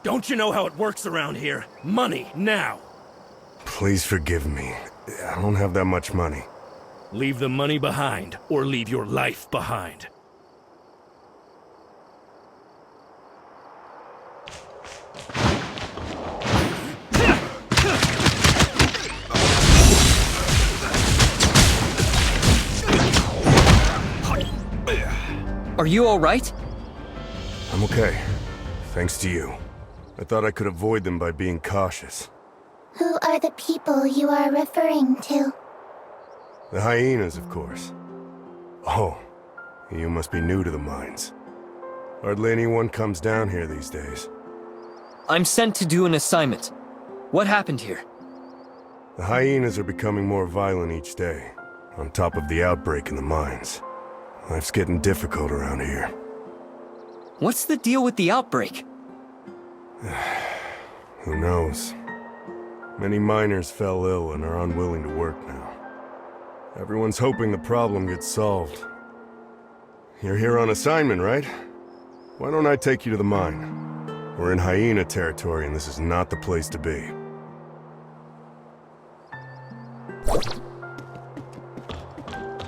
Don't you know how it works around here? Money, now! Please forgive me. I don't have that much money. Leave the money behind, or leave your life behind. Are you all right? I'm okay. Thanks to you. I thought I could avoid them by being cautious. Who are the people you are referring to? The hyenas, of course. Oh, you must be new to the mines. Hardly anyone comes down here these days. I'm sent to do an assignment. What happened here? The hyenas are becoming more violent each day, on top of the outbreak in the mines. Life's getting difficult around here. What's the deal with the outbreak? Who knows? Many miners fell ill and are unwilling to work now. Everyone's hoping the problem gets solved. You're here on assignment, right? Why don't I take you to the mine? We're in hyena territory and this is not the place to be.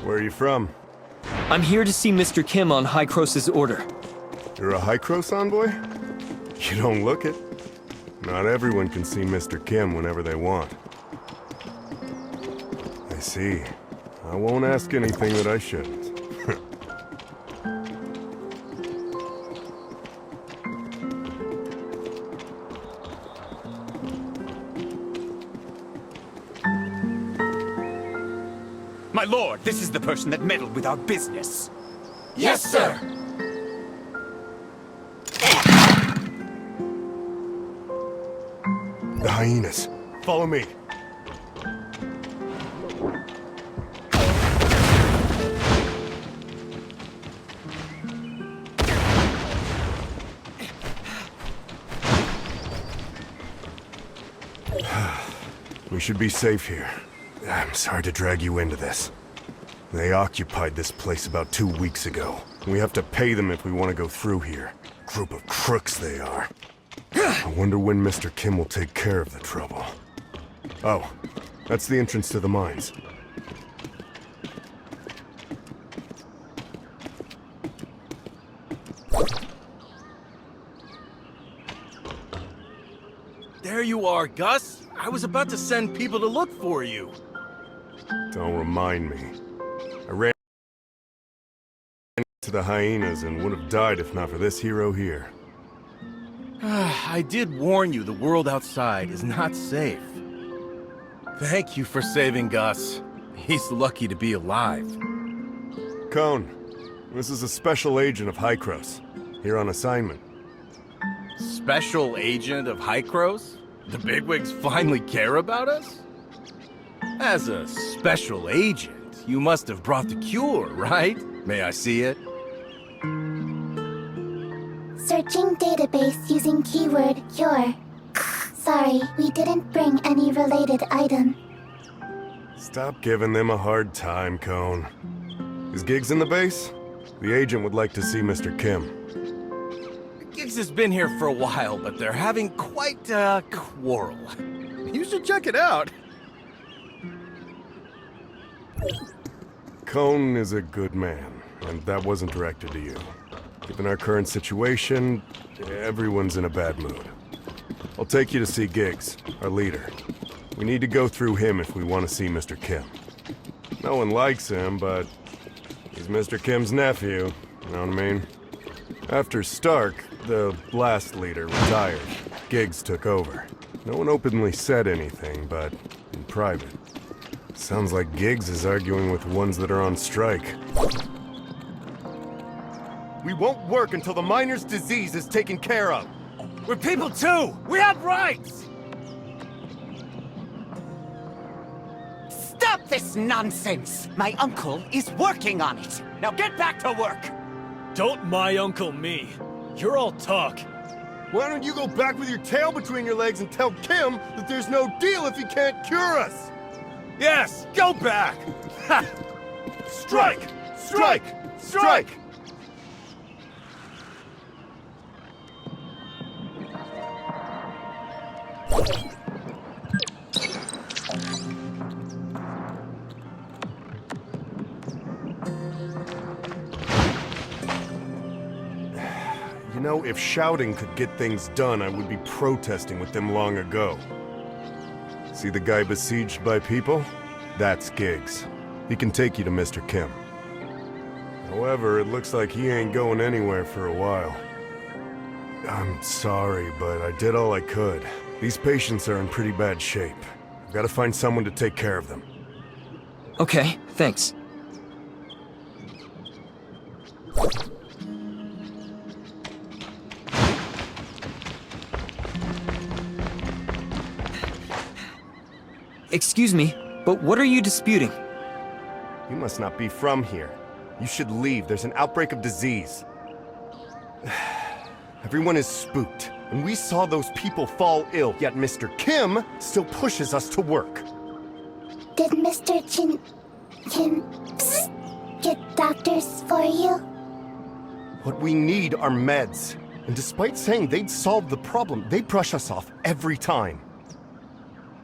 Where are you from? I'm here to see Mr. Kim on High Cross's order. You're a High Cross envoy? You don't look it. Not everyone can see Mr. Kim whenever they want. I see. I won't ask anything that I shouldn't. My lord, this is the person that meddled with our business. Yes, sir! The hyenas. Follow me. We should be safe here. I'm sorry to drag you into this. They occupied this place about 2 weeks ago. We have to pay them if we want to go through here. Group of crooks they are. I wonder when Mr. Kim will take care of the trouble. Oh, that's the entrance to the mines. There you are, Gus. I was about to send people to look for you. Don't remind me. I ran into the hyenas and would have died if not for this hero here. I did warn you the world outside is not safe. Thank you for saving Gus. He's lucky to be alive. Cone, this is a special agent of Hycros, here on assignment. Special agent of Hycros? The bigwigs finally care about us? As a special agent, you must have brought the cure, right? May I see it? Searching database using keyword cure. Sorry, we didn't bring any related item. Stop giving them a hard time, Cone. Is Giggs in the base? The agent would like to see Mr. Kim. Giggs has been here for a while, but they're having quite a quarrel. You should check it out. Cone is a good man, and that wasn't directed to you. Given our current situation, everyone's in a bad mood. I'll take you to see Giggs, our leader. We need to go through him if we want to see Mr. Kim. No one likes him, but he's Mr. Kim's nephew, you know what I mean? After Stark, the last leader, retired, Giggs took over. No one openly said anything, but in private. Sounds like Giggs is arguing with ones that are on strike. We won't work until the miner's disease is taken care of. We're people too! We have rights! Stop this nonsense! My uncle is working on it. Now get back to work! Don't my uncle me. You're all talk. Why don't you go back with your tail between your legs and tell Kim that there's no deal if he can't cure us? Yes, go back! Strike! Strike! Strike! You know, if shouting could get things done, I would be protesting with them long ago. See the guy besieged by people? That's Giggs. He can take you to Mr. Kim. However, it looks like he ain't going anywhere for a while. I'm sorry, but I did all I could. These patients are in pretty bad shape. I've got to find someone to take care of them. Okay, thanks. Excuse me, but what are you disputing? You must not be from here. You should leave. There's an outbreak of disease. Everyone is spooked, and we saw those people fall ill, yet Mr. Kim still pushes us to work. Did Mr. Kim get doctors for you? What we need are meds. And despite saying they'd solve the problem, they brush us off every time.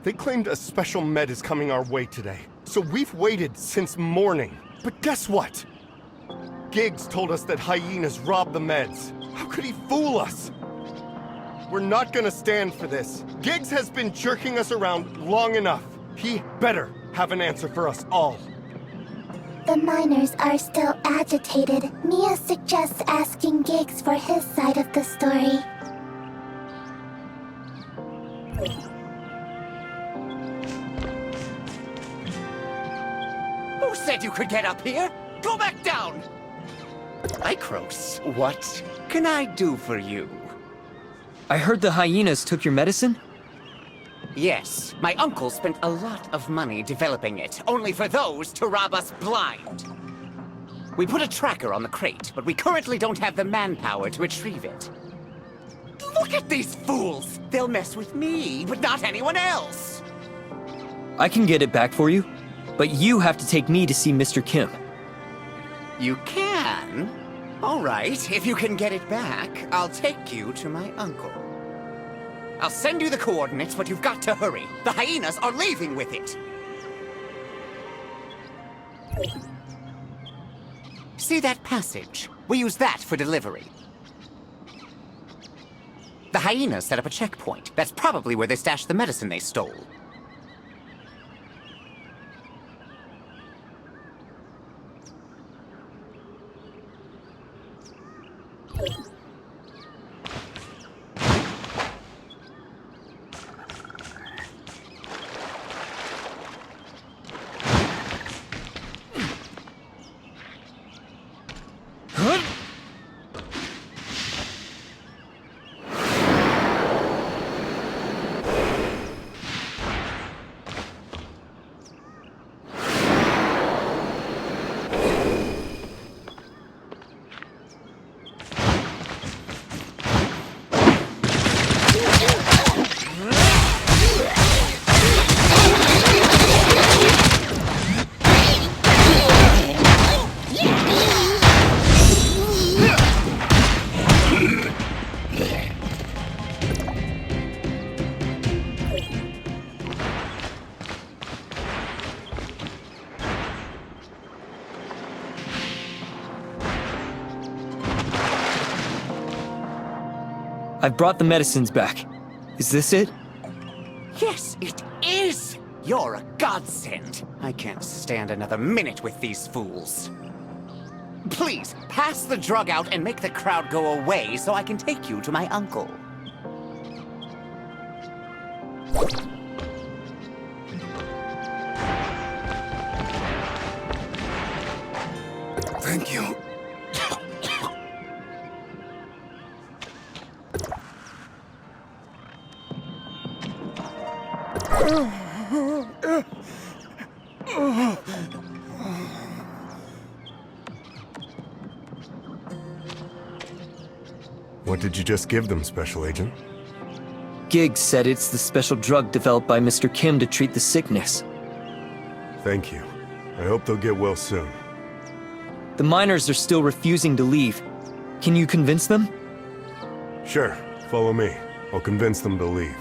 They claimed a special med is coming our way today, so we've waited since morning. But guess what? Giggs told us that hyenas robbed the meds. How could he fool us? We're not gonna stand for this. Giggs has been jerking us around long enough. He better have an answer for us all. The miners are still agitated. Mia suggests asking Giggs for his side of the story. Who said you could get up here? Go back down! Icros, what can I do for you? I heard the hyenas took your medicine? Yes, my uncle spent a lot of money developing it, only for those to rob us blind. We put a tracker on the crate, but we currently don't have the manpower to retrieve it. Look at these fools! They'll mess with me, but not anyone else! I can get it back for you, but you have to take me to see Mr. Kim. You can? All right, if you can get it back, I'll take you to my uncle. I'll send you the coordinates, but you've got to hurry. The hyenas are leaving with it. See that passage? We use that for delivery. The hyenas set up a checkpoint. That's probably where they stashed the medicine they stole. I've brought the medicines back. Is this it? Yes, it is! You're a godsend. I can't stand another minute with these fools. Please, pass the drug out and make the crowd go away so I can take you to my uncle. Thank you. What did you just give them, Special Agent? Giggs said it's the special drug developed by Mr. Kim to treat the sickness. Thank you. I hope they'll get well soon. The miners are still refusing to leave. Can you convince them? Sure, follow me. I'll convince them to leave.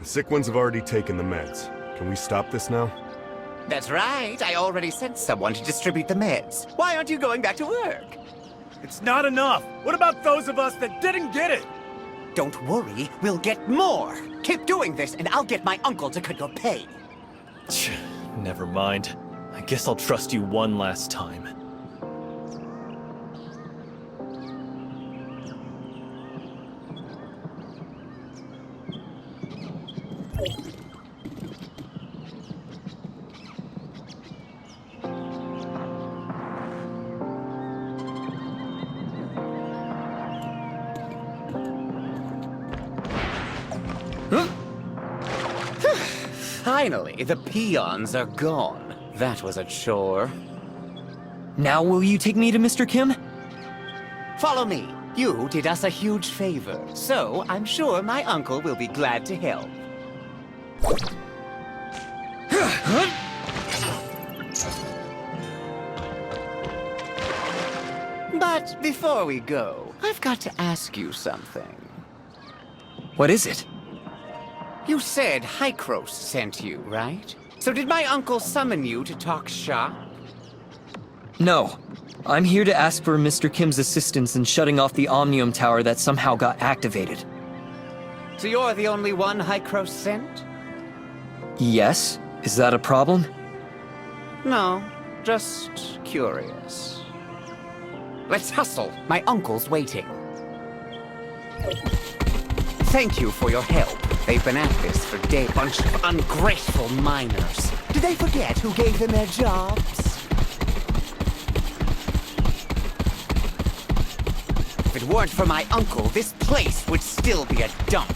The sick ones have already taken the meds. Can we stop this now? That's right. I already sent someone to distribute the meds. Why aren't you going back to work? It's not enough. What about those of us that didn't get it? Don't worry, we'll get more. Keep doing this, and I'll get my uncle to cut your pay. Never mind. I guess I'll trust you one last time. Finally, the peons are gone. That was a chore. Now will you take me to Mr. Kim? Follow me. You did us a huge favor, so I'm sure my uncle will be glad to help. But before we go, I've got to ask you something. What is it? You said Hykros sent you, right? So did my uncle summon you to talk shop? No. I'm here to ask for Mr. Kim's assistance in shutting off the Omnium Tower that somehow got activated. So you're the only one Hykros sent? Yes? Is that a problem? No, just curious. Let's hustle. My uncle's waiting. Thank you for your help. They've been at this for days. Bunch of ungrateful miners. Did they forget who gave them their jobs? If it weren't for my uncle, this place would still be a dump.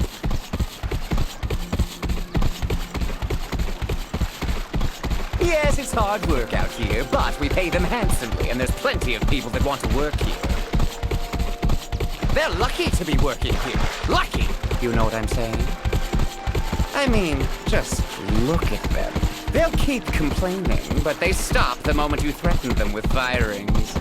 Yes, it's hard work out here, but we pay them handsomely, and there's plenty of people that want to work here. They're lucky to be working here. Lucky! You know what I'm saying? I mean, just look at them. They'll keep complaining, but they stop the moment you threaten them with firings.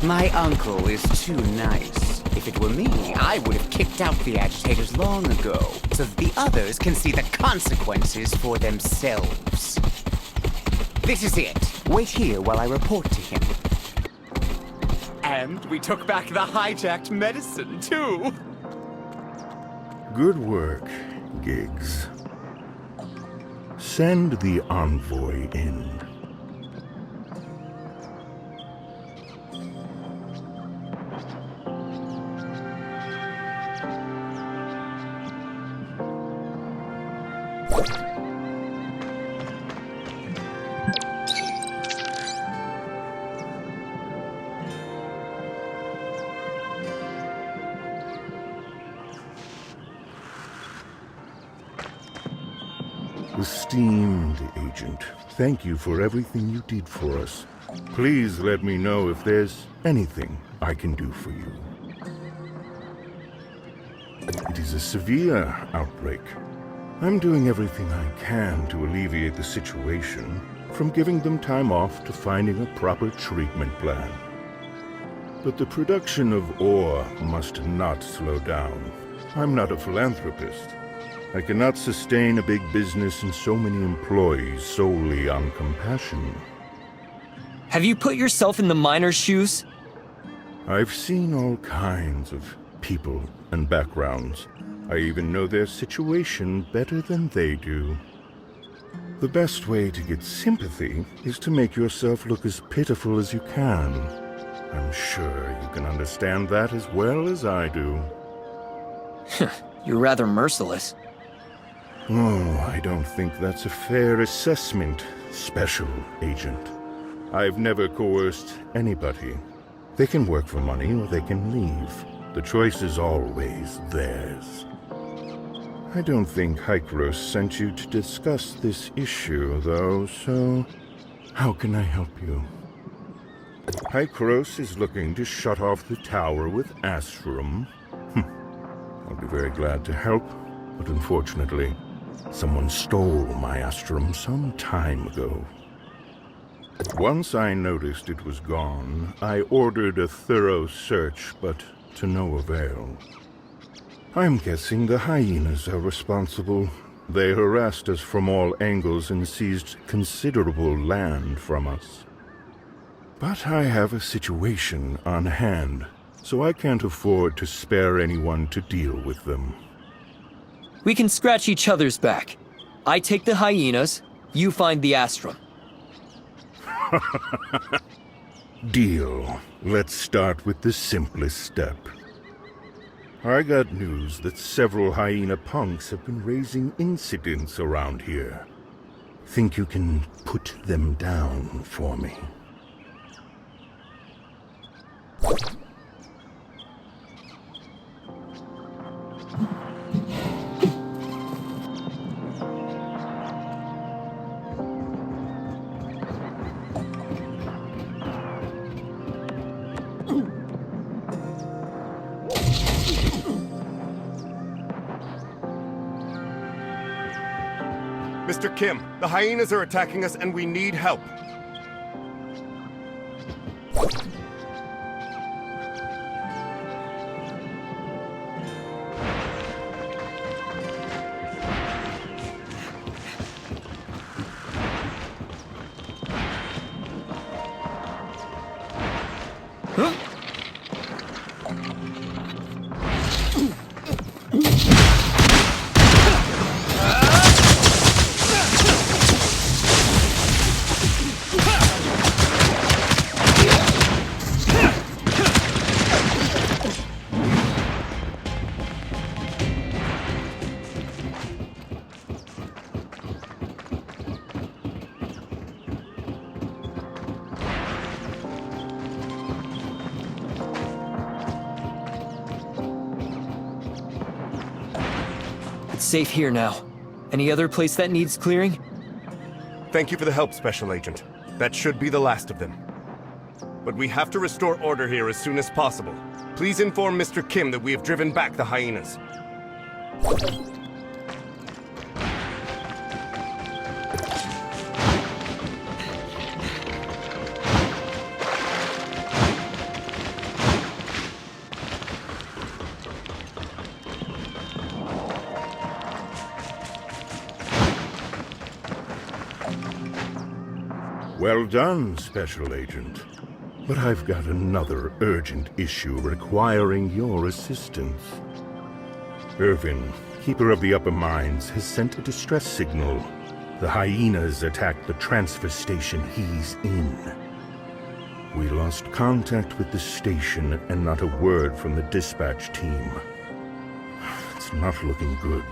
My uncle is too nice. If it were me, I would have kicked out the agitators long ago, so that the others can see the consequences for themselves. This is it. Wait here while I report to him. And we took back the hijacked medicine, too. Good work, Giggs. Send the envoy in. Esteemed agent, thank you for everything you did for us. Please let me know if there's anything I can do for you. It is a severe outbreak. I'm doing everything I can to alleviate the situation, from giving them time off to finding a proper treatment plan. But the production of ore must not slow down. I'm not a philanthropist. I cannot sustain a big business and so many employees solely on compassion. Have you put yourself in the miner's shoes? I've seen all kinds of people and backgrounds. I even know their situation better than they do. The best way to get sympathy is to make yourself look as pitiful as you can. I'm sure you can understand that as well as I do. You're rather merciless. Oh, I don't think that's a fair assessment, Special Agent. I've never coerced anybody. They can work for money or they can leave. The choice is always theirs. I don't think Hykros sent you to discuss this issue, though, so how can I help you? Hykros is looking to shut off the tower with Astrum. I'll be very glad to help, but unfortunately, someone stole my Astrum some time ago. Once I noticed it was gone, I ordered a thorough search, but to no avail. I'm guessing the hyenas are responsible. They harassed us from all angles and seized considerable land from us. But I have a situation on hand, so I can't afford to spare anyone to deal with them. We can scratch each other's back. I take the hyenas, you find the Astrum. Deal. Let's start with the simplest step. I got news that several hyena punks have been raising incidents around here. Think you can put them down for me? Mr. Kim, the hyenas are attacking us and we need help. It's safe here now. Any other place that needs clearing? Thank you for the help, Special Agent. That should be the last of them. But we have to restore order here as soon as possible. Please inform Mr. Kim that we have driven back the hyenas. Well done, Special Agent. But I've got another urgent issue requiring your assistance. Irvin, Keeper of the Upper Mines, has sent a distress signal. The hyenas attacked the transfer station he's in. We lost contact with the station and not a word from the dispatch team. It's not looking good.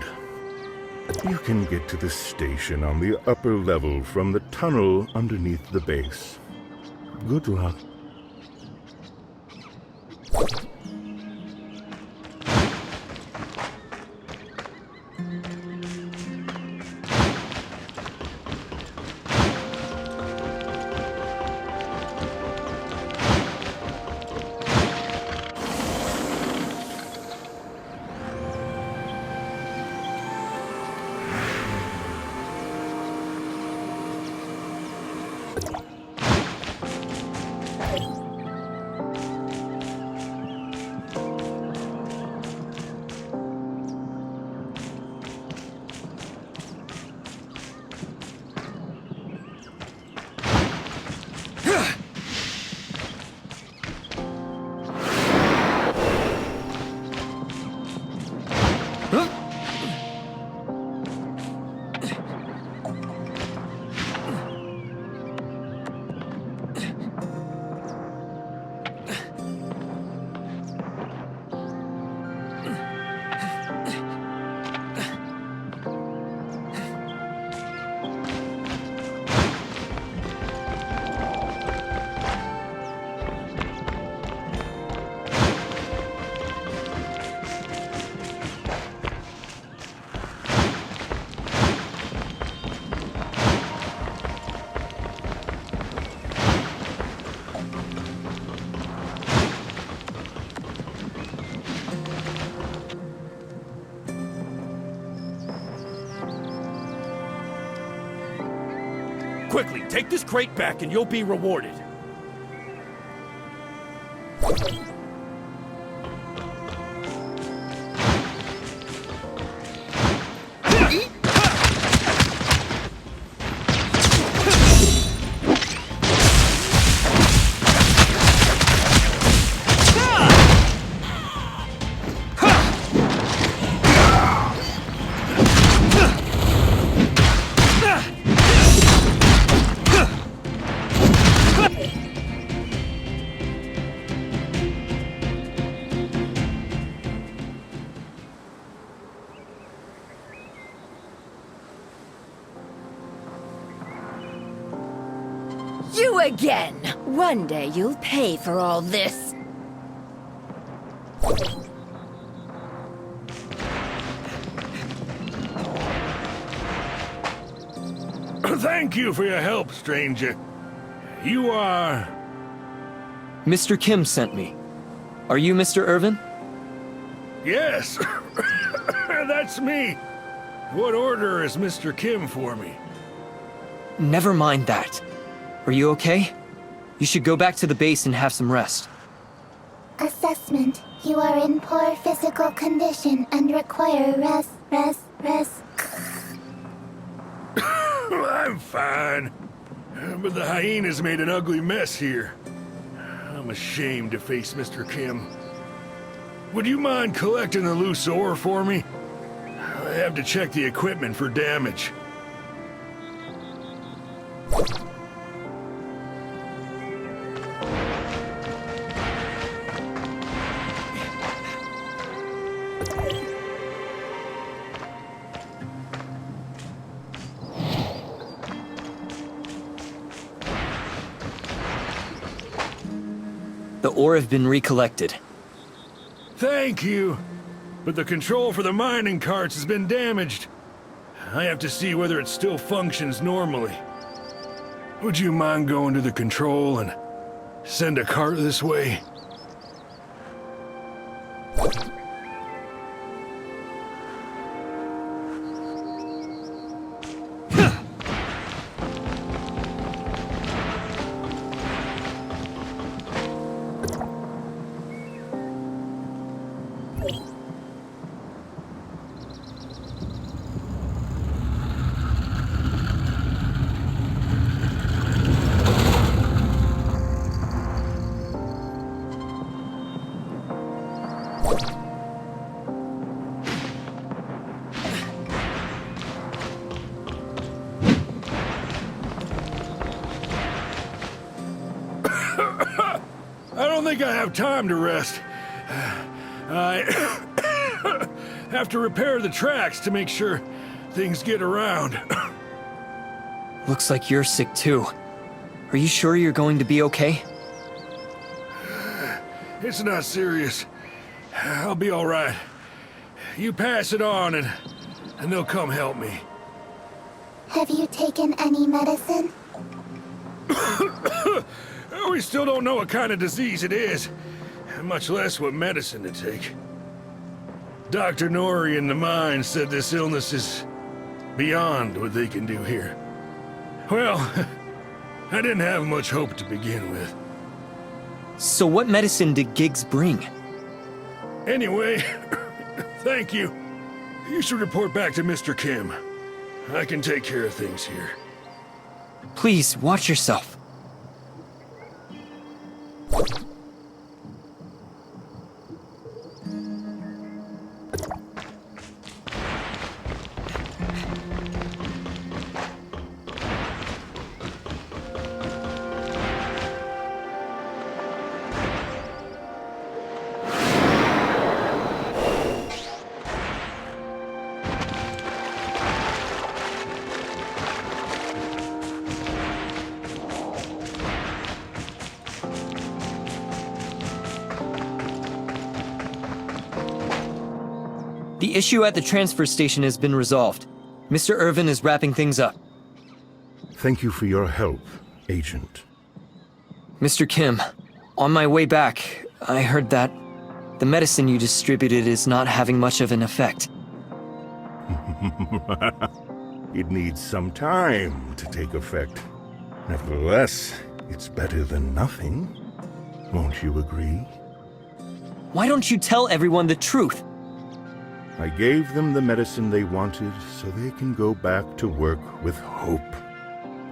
You can get to the station on the upper level from the tunnel underneath the base. Good luck. Quickly, take this crate back and you'll be rewarded. You again! One day you'll pay for all this. Thank you for your help, stranger. You are... Mr. Kim sent me. Are you Mr. Irvin? Yes, that's me. What order is Mr. Kim for me? Never mind that. Are you okay? You should go back to the base and have some rest. Assessment. You are in poor physical condition and require rest. I'm fine. But the hyenas made an ugly mess here. I'm ashamed to face Mr. Kim. Would you mind collecting the loose ore for me? I have to check the equipment for damage. The ore have been recollected. Thank you. But the control for the mining carts has been damaged. I have to see whether it still functions normally. Would you mind going to the control and send a cart this way? I don't think I have time to rest. I have to repair the tracks to make sure things get around. Looks like you're sick too. Are you sure you're going to be okay? It's not serious. I'll be all right. You pass it on and they'll come help me. Have you taken any medicine? We still don't know what kind of disease it is, much less what medicine to take. Dr. Nori in the mine said this illness is beyond what they can do here. Well, I didn't have much hope to begin with. So what medicine did Giggs bring? Anyway, thank you. You should report back to Mr. Kim. I can take care of things here. Please, watch yourself. The issue at the transfer station has been resolved. Mr. Irvin is wrapping things up. Thank you for your help, Agent. Mr. Kim, on my way back, I heard that the medicine you distributed is not having much of an effect. It needs some time to take effect. Nevertheless, it's better than nothing. Won't you agree? Why don't you tell everyone the truth? I gave them the medicine they wanted so they can go back to work with hope.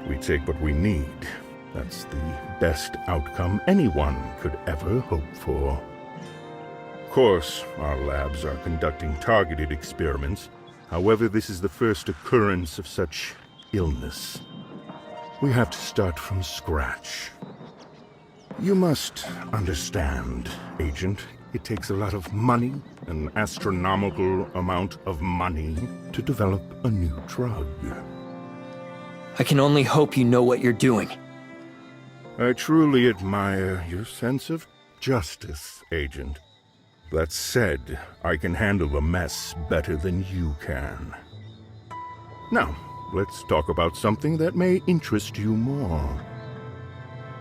We take what we need. That's the best outcome anyone could ever hope for. Of course, our labs are conducting targeted experiments. However, this is the first occurrence of such illness. We have to start from scratch. You must understand, Agent, it takes a lot of money, an astronomical amount of money, to develop a new drug. I can only hope you know what you're doing. I truly admire your sense of justice, Agent. That said, I can handle a mess better than you can. Now, let's talk about something that may interest you more.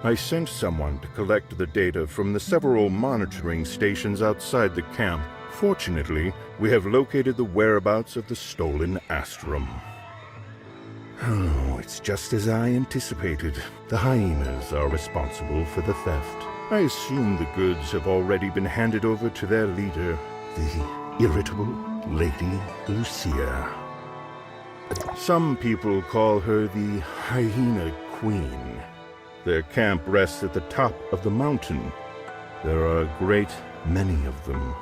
I sent someone to collect the data from the several monitoring stations outside the camp. Fortunately, we have located the whereabouts of the stolen Astrum. Oh, it's just as I anticipated. The hyenas are responsible for the theft. I assume the goods have already been handed over to their leader, the irritable Lady Lucia. Some people call her the Hyena Queen. Their camp rests at the top of the mountain. There are a great many of them.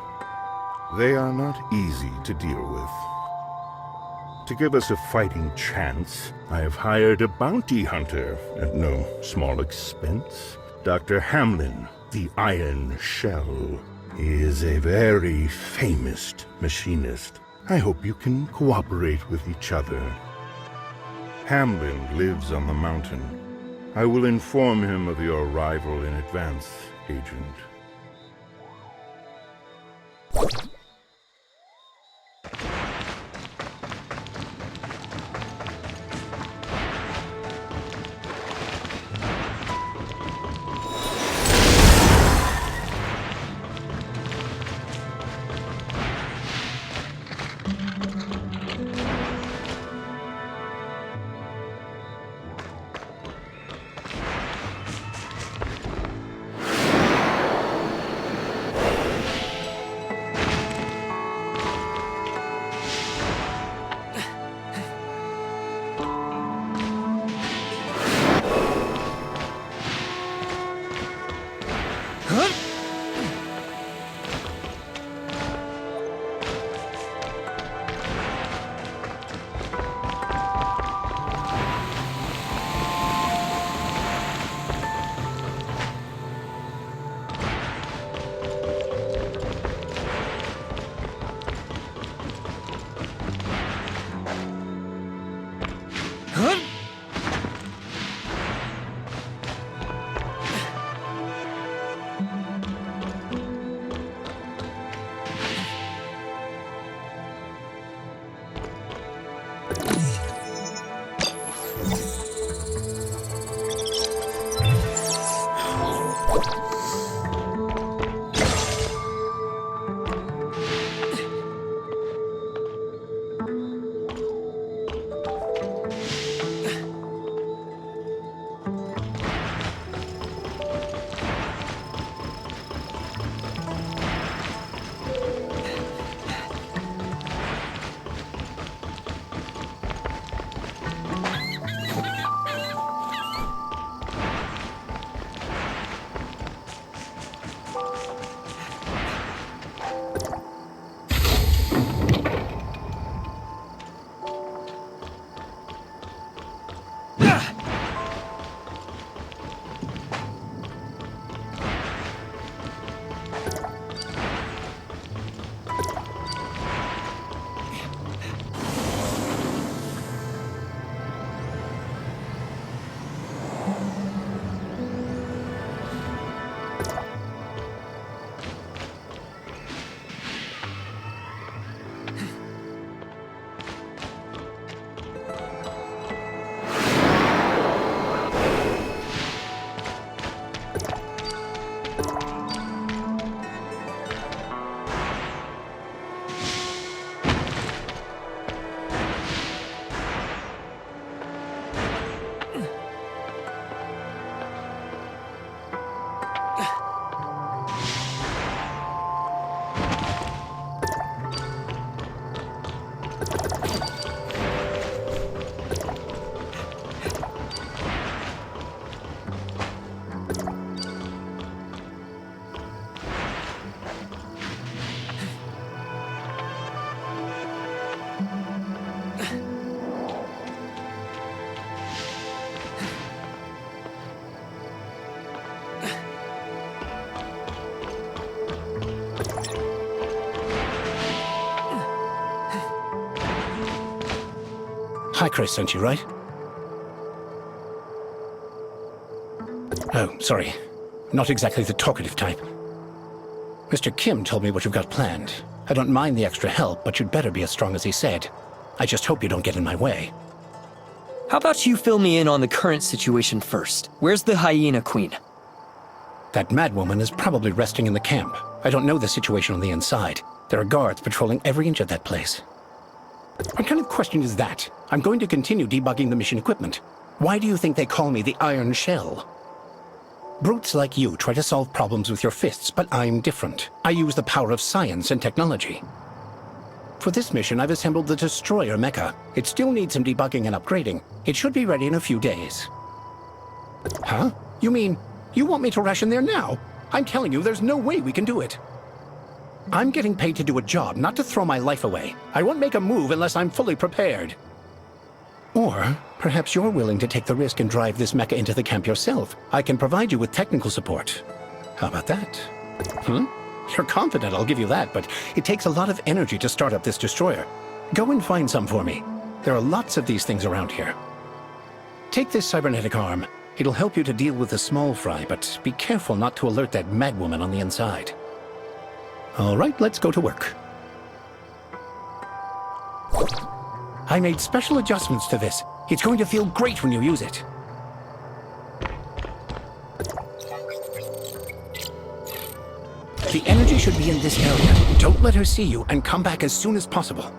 They are not easy to deal with. To give us a fighting chance, I have hired a bounty hunter at no small expense. Dr. Hamlin, the Iron Shell. He is a very famous machinist. I hope you can cooperate with each other. Hamlin lives on the mountain. I will inform him of your arrival in advance, Agent. Chris sent you, right? Oh, sorry. Not exactly the talkative type. Mr. Kim told me what you've got planned. I don't mind the extra help, but you'd better be as strong as he said. I just hope you don't get in my way. How about you fill me in on the current situation first? Where's the Hyena Queen? That madwoman is probably resting in the camp. I don't know the situation on the inside. There are guards patrolling every inch of that place. What kind of question is that? I'm going to continue debugging the mission equipment. Why do you think they call me the Iron Shell? Brutes like you try to solve problems with your fists, but I'm different. I use the power of science and technology. For this mission, I've assembled the Destroyer mecha. It still needs some debugging and upgrading. It should be ready in a few days. Huh? You mean, you want me to rush in there now? I'm telling you, there's no way we can do it. I'm getting paid to do a job, not to throw my life away. I won't make a move unless I'm fully prepared. Or perhaps you're willing to take the risk and drive this mecha into the camp yourself. I can provide you with technical support. How about that? You're confident, I'll give you that, but it takes a lot of energy to start up this destroyer. Go and find some for me. There are lots of these things around here. Take this cybernetic arm. It'll help you to deal with the small fry, but be careful not to alert that madwoman on the inside. All right, let's go to work. I made special adjustments to this. It's going to feel great when you use it. The energy should be in this area. Don't let her see you, and come back as soon as possible.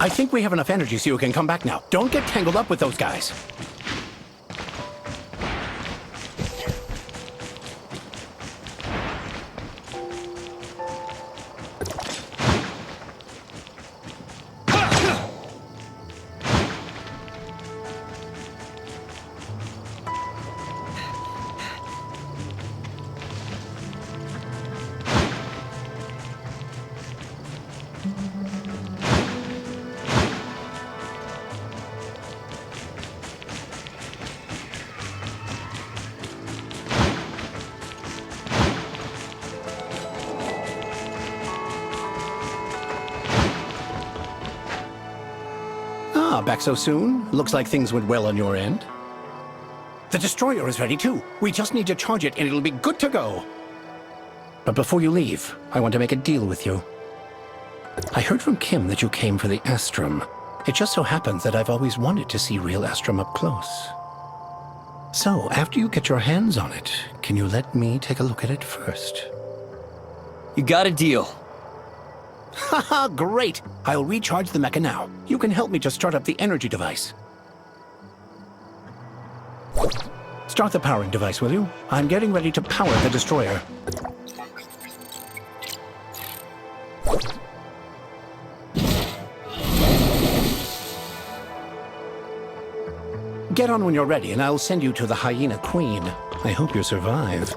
I think we have enough energy so you can come back now. Don't get tangled up with those guys. Back so soon? Looks like things went well on your end. The destroyer is ready too. We just need to charge it and it'll be good to go. But before you leave, I want to make a deal with you. I heard from Kim that you came for the Astrum. It just so happens that I've always wanted to see real Astrum up close. So, after you get your hands on it, can you let me take a look at it first? You got a deal. Haha, great! I'll recharge the mecha now. You can help me to start up the energy device. Start the powering device, will you? I'm getting ready to power the destroyer. Get on when you're ready, and I'll send you to the Hyena Queen. I hope you survive.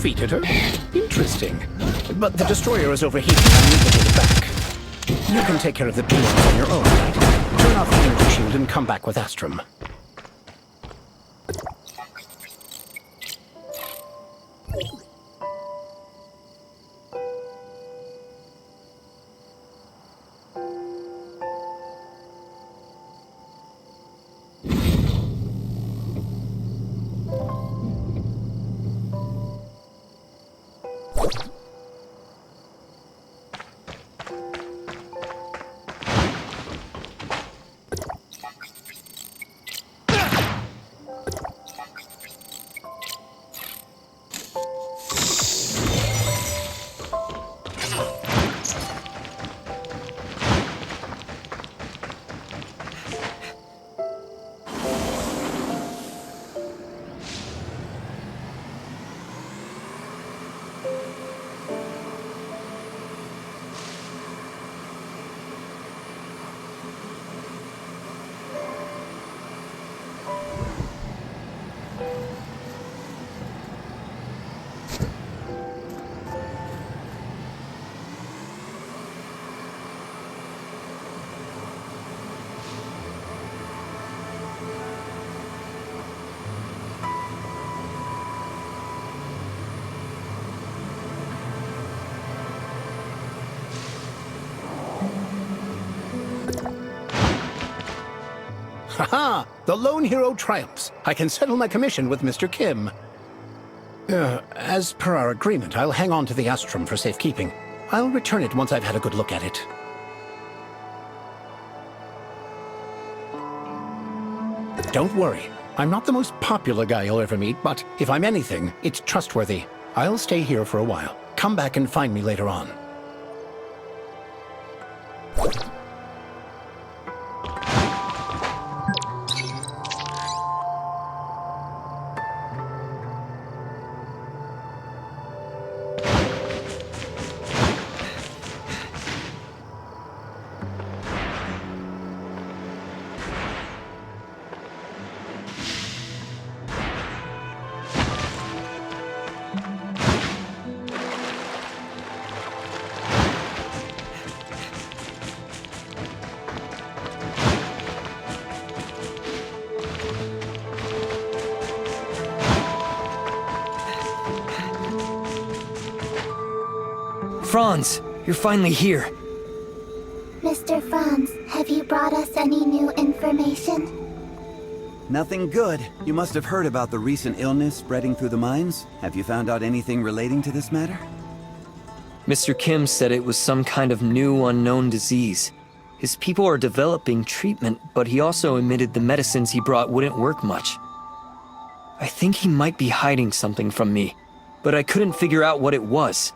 defeated her? Interesting. But the destroyer is overheating. I need to take it back. You can take care of the peons on your own, right? Turn off the energy shield and come back with Astrum. Haha! The lone hero triumphs. I can settle my commission with Mr. Kim. As per our agreement, I'll hang on to the Astrum for safekeeping. I'll return it once I've had a good look at it. Don't worry. I'm not the most popular guy you'll ever meet, but if I'm anything, it's trustworthy. I'll stay here for a while. Come back and find me later on. Franz, you're finally here. Mr. Franz, have you brought us any new information? Nothing good. You must have heard about the recent illness spreading through the mines. Have you found out anything relating to this matter? Mr. Kim said it was some kind of new unknown disease. His people are developing treatment, but he also admitted the medicines he brought wouldn't work much. I think he might be hiding something from me, but I couldn't figure out what it was.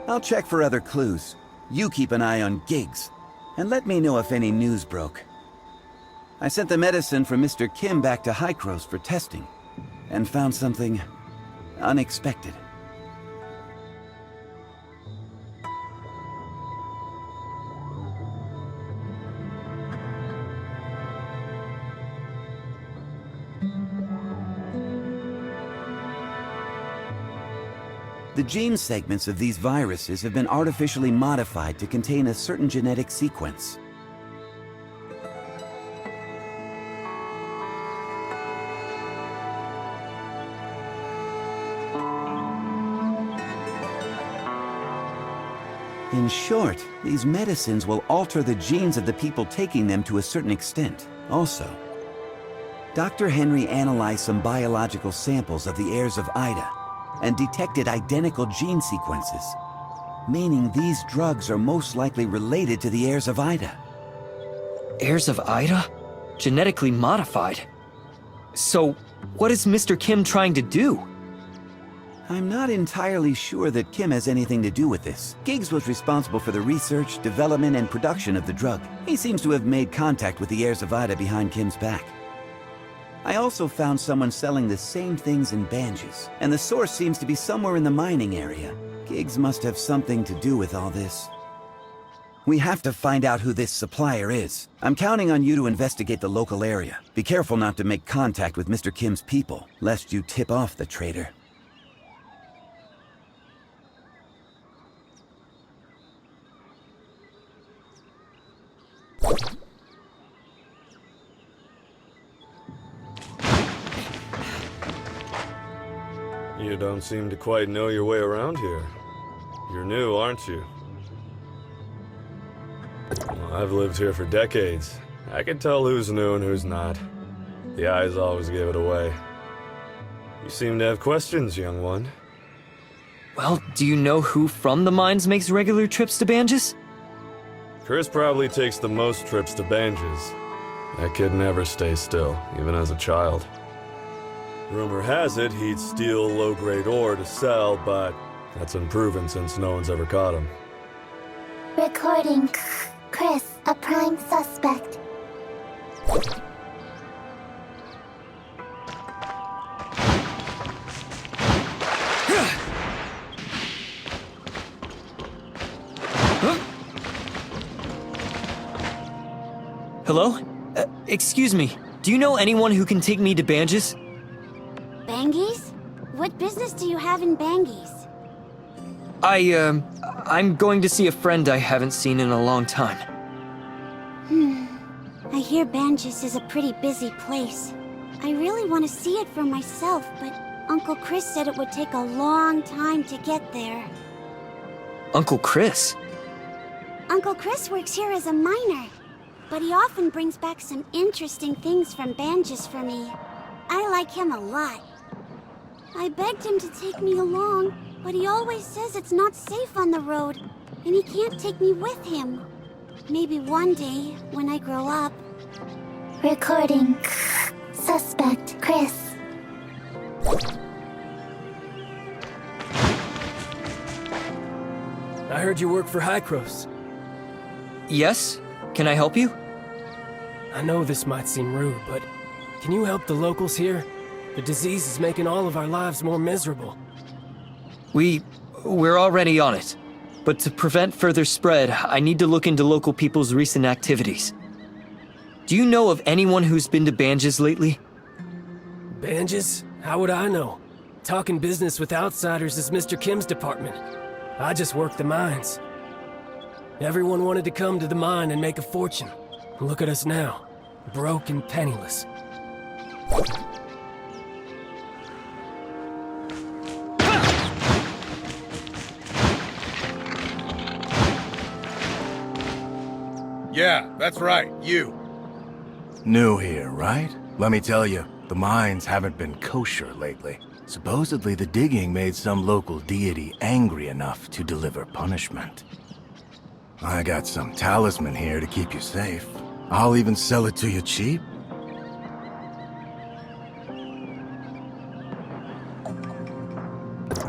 I'll check for other clues. You keep an eye on Giggs, and let me know if any news broke. I sent the medicine from Mr. Kim back to Hycros for testing, and found something unexpected. The gene segments of these viruses have been artificially modified to contain a certain genetic sequence. In short, these medicines will alter the genes of the people taking them to a certain extent. Also, Dr. Henry analyzed some biological samples of the heirs of Ida and detected identical gene sequences, meaning these drugs are most likely related to the heirs of Ida. Heirs of Ida? Genetically modified? So, what is Mr. Kim trying to do? I'm not entirely sure that Kim has anything to do with this. Giggs was responsible for the research, development, and production of the drug. He seems to have made contact with the heirs of Ida behind Kim's back. I also found someone selling the same things in Banges, and the source seems to be somewhere in the mining area. Giggs must have something to do with all this. We have to find out who this supplier is. I'm counting on you to investigate the local area. Be careful not to make contact with Mr. Kim's people, lest you tip off the traitor. You don't seem to quite know your way around here. You're new, aren't you? Well, I've lived here for decades. I can tell who's new and who's not. The eyes always give it away. You seem to have questions, young one. Well, do you know who from the mines makes regular trips to Banges? Chris probably takes the most trips to Banges. That kid never stays still, even as a child. Rumor has it he'd steal low-grade ore to sell, but that's unproven since no one's ever caught him. Recording. Chris, a prime suspect. Hello? Excuse me. Do you know anyone who can take me to Banges? Bangies? What business do you have in Bangies? I'm going to see a friend I haven't seen in a long time. I hear Banges is a pretty busy place. I really want to see it for myself, but Uncle Chris said it would take a long time to get there. Uncle Chris? Uncle Chris works here as a miner. but he often brings back some interesting things from Banges for me. I like him a lot. I begged him to take me along, but he always says it's not safe on the road, and he can't take me with him. Maybe one day, when I grow up. Recording. Suspect, Chris. I heard you work for Hycros. Yes? Can I help you? I know this might seem rude, but can you help the locals here? The disease is making all of our lives more miserable. We're already on it. But to prevent further spread, I need to look into local people's recent activities. Do you know of anyone who's been to Banges lately? Banges? How would I know? Talking business with outsiders is Mr. Kim's department. I just work the mines. Everyone wanted to come to the mine and make a fortune. Look at us now, broke and penniless. Yeah, that's right, you. New here, right? Let me tell you, the mines haven't been kosher lately. Supposedly the digging made some local deity angry enough to deliver punishment. I got some talisman here to keep you safe. I'll even sell it to you cheap.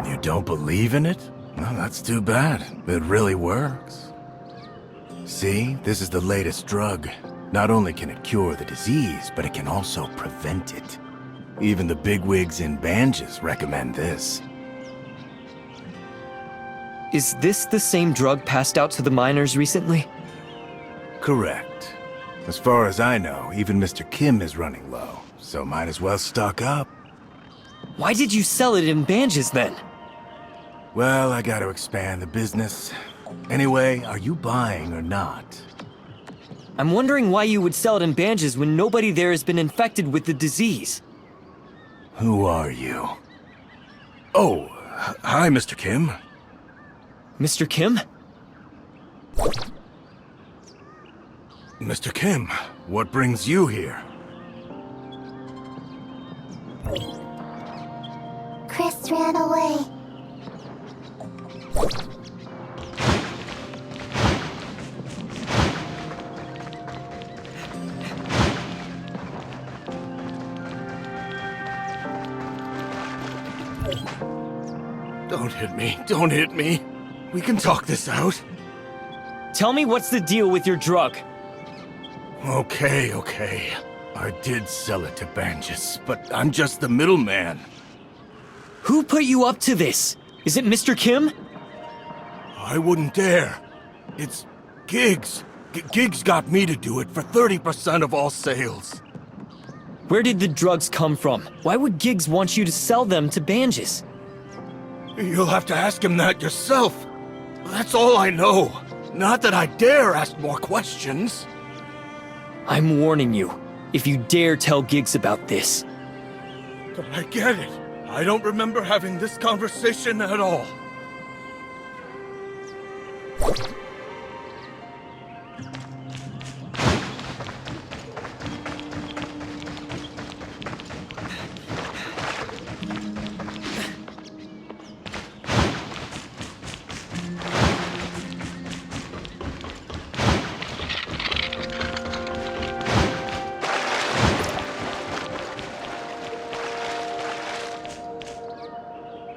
You don't believe in it? Well, that's too bad. It really works. See, this is the latest drug. Not only can it cure the disease, but it can also prevent it. Even the bigwigs in Banges recommend this. Is this the same drug passed out to the miners recently? Correct. As far as I know, even Mr. Kim is running low, so might as well stock up. Why did you sell it in Banges then? Well, I gotta expand the business. Anyway, are you buying or not? I'm wondering why you would sell it in Banges when nobody there has been infected with the disease. Who are you? Oh, hi, Mr. Kim. Mr. Kim? Mr. Kim, what brings you here? Chris ran away. Don't hit me. Don't hit me. We can talk this out. Tell me what's the deal with your drug? Okay. I did sell it to Banges, but I'm just the middleman. Who put you up to this? Is it Mr. Kim? I wouldn't dare. It's Giggs. Giggs got me to do it for 30% of all sales. Where did the drugs come from? Why would Giggs want you to sell them to Banges? You'll have to ask him that yourself. That's all I know. Not that I dare ask more questions. I'm warning you. If you dare tell Giggs about this. I get it. I don't remember having this conversation at all.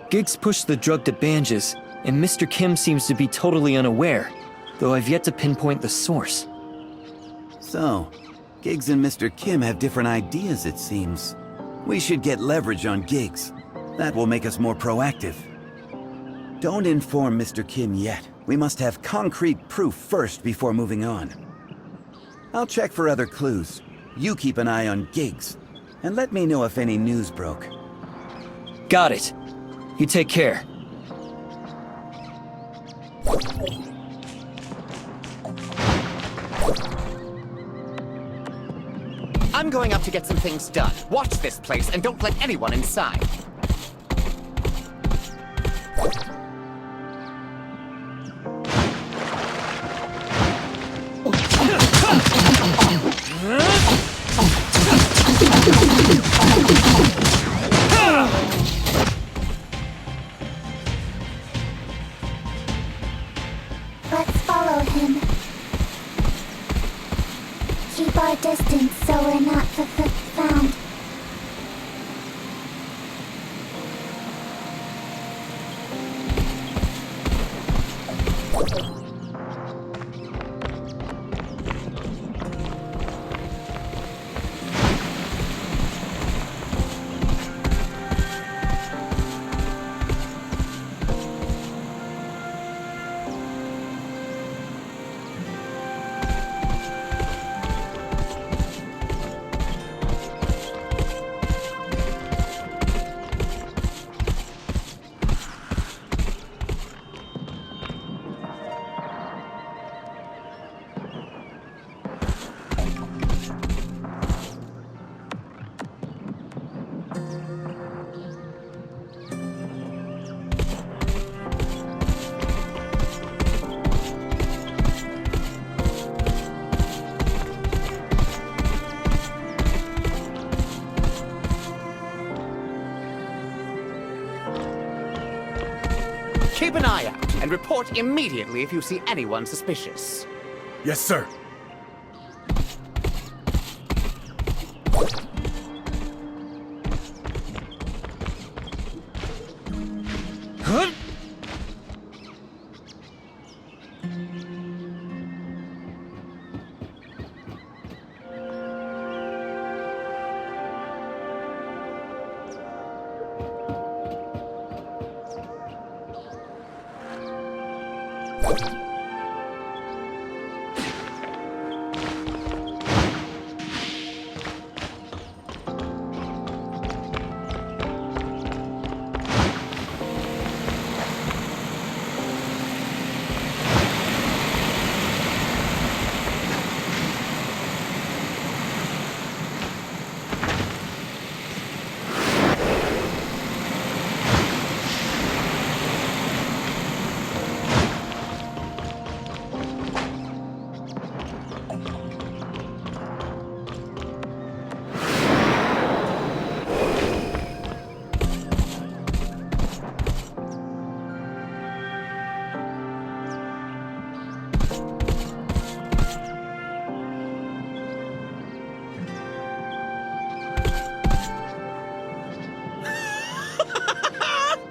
Giggs pushed the drug to Banges, and Mr. Kim seems to be totally unaware, though I've yet to pinpoint the source. So, Giggs and Mr. Kim have different ideas, it seems. We should get leverage on Giggs. That will make us more proactive. Don't inform Mr. Kim yet. We must have concrete proof first before moving on. I'll check for other clues. You keep an eye on Giggs, and let me know if any news broke. Got it. You take care. I'm going up to get some things done. Watch this place and don't let anyone inside. far distance, so we're not found. Keep an eye out and report immediately if you see anyone suspicious. Yes, sir.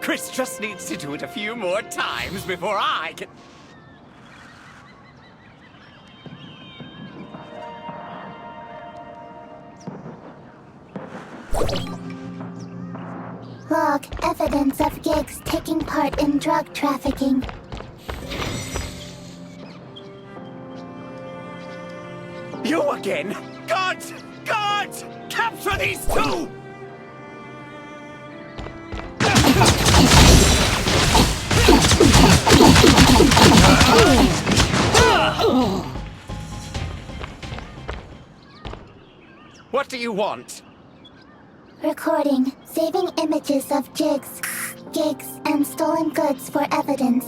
Chris just needs to do it a few more times before I can... Log evidence of Giggs taking part in drug trafficking. You again? Guards! Guards! Capture these two! What do you want? Recording, saving images of Giggs, and stolen goods for evidence.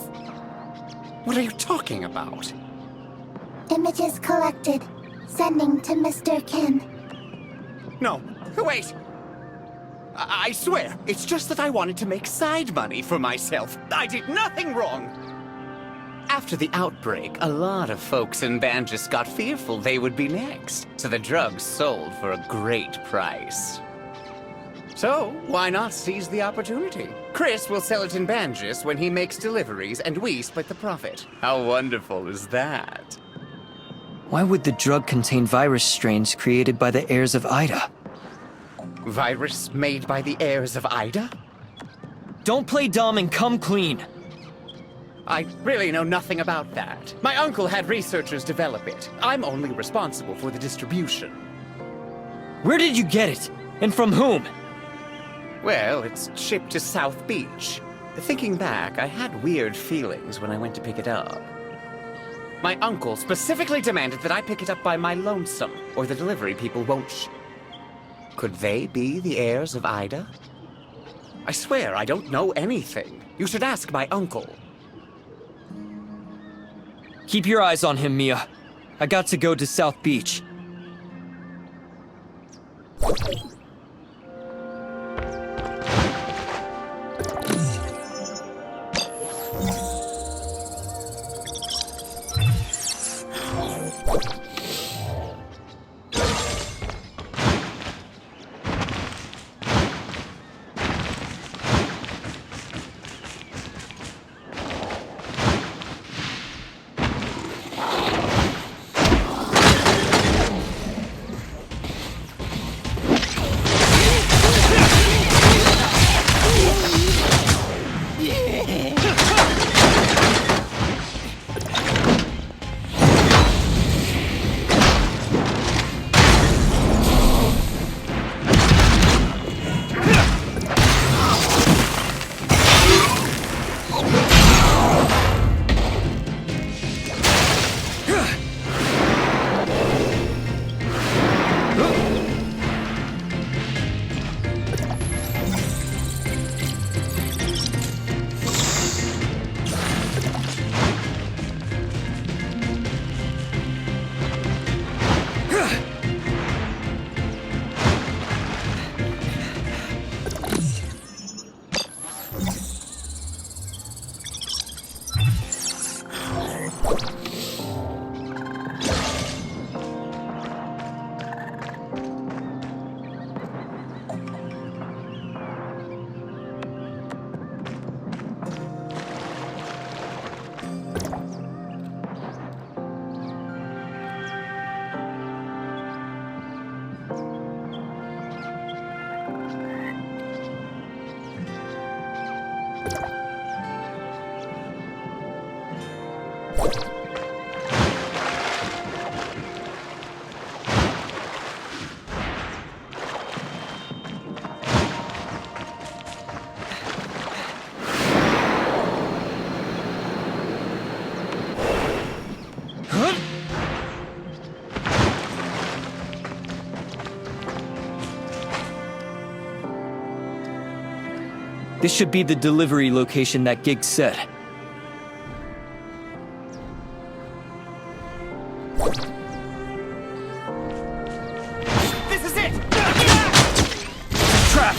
What are you talking about? Images collected. Sending to Mr. Kim. No, wait! I swear, it's just that I wanted to make side money for myself. I did nothing wrong! After the outbreak, a lot of folks in Banjus got fearful they would be next, so the drugs sold for a great price. So, why not seize the opportunity? Chris will sell it in Banjus when he makes deliveries, and we split the profit. How wonderful is that? Why would the drug contain virus strains created by the heirs of Ida? Virus made by the heirs of Ida? Don't play dumb and come clean! I really know nothing about that. My uncle had researchers develop it. I'm only responsible for the distribution. Where did you get it? And from whom? Well, it's shipped to South Beach. Thinking back, I had weird feelings when I went to pick it up. My uncle specifically demanded that I pick it up by my lonesome, or the delivery people won't Could they be the heirs of Ida? I swear I don't know anything. You should ask my uncle. Keep your eyes on him, Mia. I got to go to South Beach. This should be the delivery location that Giggs said. This is it! Trap!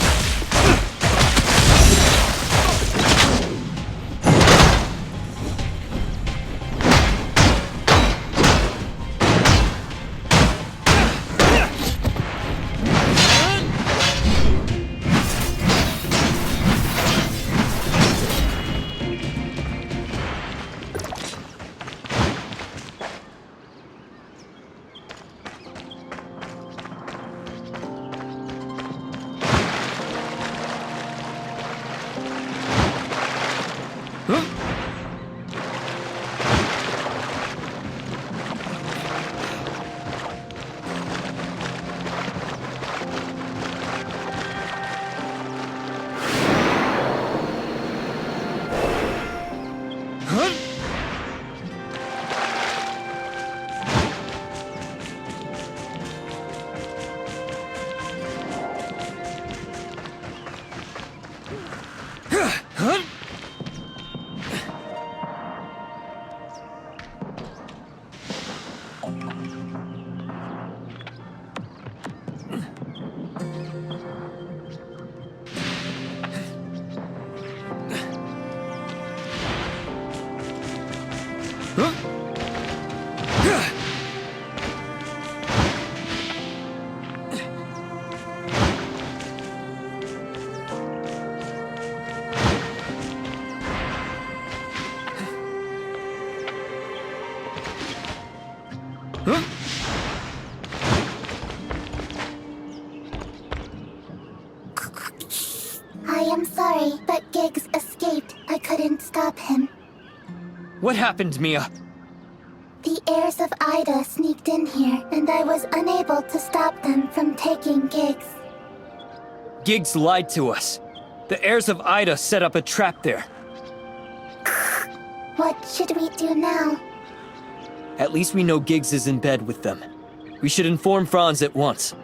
I am sorry, but Giggs escaped. I couldn't stop him. What happened, Mia? The heirs of Ida sneaked in here, and I was unable to stop them from taking Giggs. Giggs lied to us. The heirs of Ida set up a trap there. What should we do now? At least we know Giggs is in bed with them. We should inform Franz at once.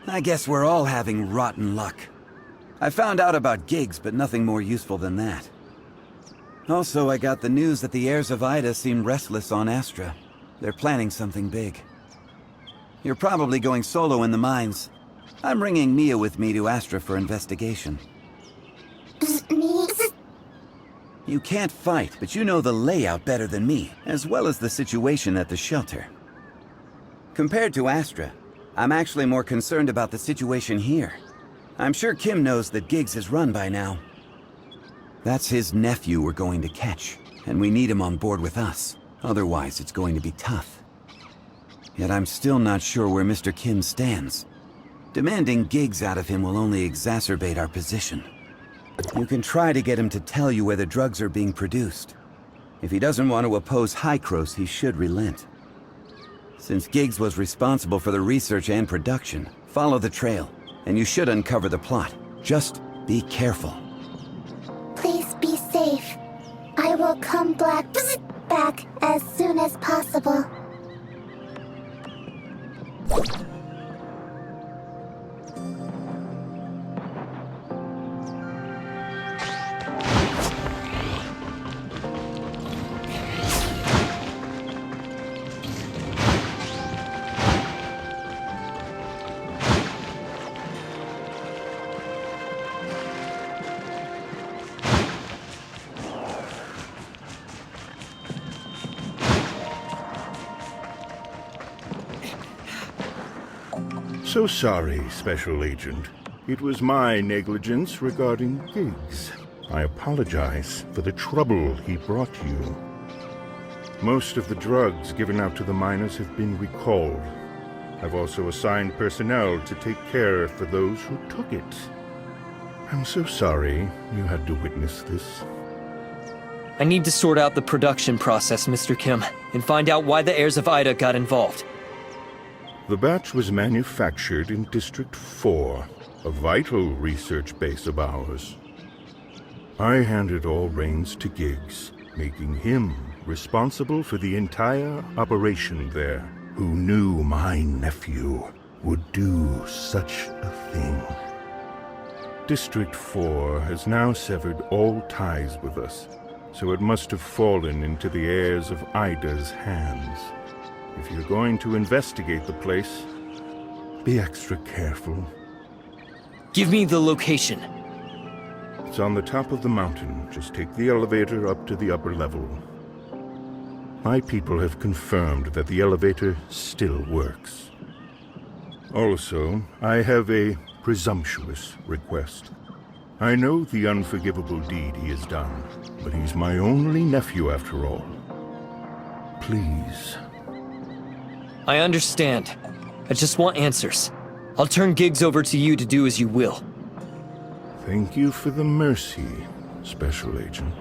I guess we're all having rotten luck. I found out about Giggs, but nothing more useful than that. Also, I got the news that the heirs of Ida seem restless on Astra. They're planning something big. You're probably going solo in the mines. I'm bringing Mia with me to Astra for investigation. Me? You can't fight, but you know the layout better than me, as well as the situation at the shelter. Compared to Astra, I'm actually more concerned about the situation here. I'm sure Kim knows that Giggs is run by now. That's his nephew we're going to catch, and we need him on board with us. Otherwise, it's going to be tough. Yet I'm still not sure where Mr. Kim stands. Demanding Giggs out of him will only exacerbate our position. You can try to get him to tell you where the drugs are being produced. If he doesn't want to oppose Hykros, he should relent. Since Giggs was responsible for the research and production, follow the trail, and you should uncover the plot. Just be careful. Please be safe. I will come back as soon as possible. So sorry, Special Agent. It was my negligence regarding Giggs. I apologize for the trouble he brought you. Most of the drugs given out to the miners have been recalled. I've also assigned personnel to take care for those who took it. I'm so sorry you had to witness this. I need to sort out the production process, Mr. Kim, and find out why the heirs of Ida got involved. The batch was manufactured in District 4, a vital research base of ours. I handed all reins to Giggs, making him responsible for the entire operation there. Who knew my nephew would do such a thing? District 4 has now severed all ties with us, so it must have fallen into the heirs of Ida's hands. If you're going to investigate the place, be extra careful. Give me the location. It's on the top of the mountain. Just take the elevator up to the upper level. My people have confirmed that the elevator still works. Also, I have a presumptuous request. I know the unforgivable deed he has done, but he's my only nephew after all. Please. I understand. I just want answers. I'll turn Giggs over to you to do as you will. Thank you for the mercy, Special Agent.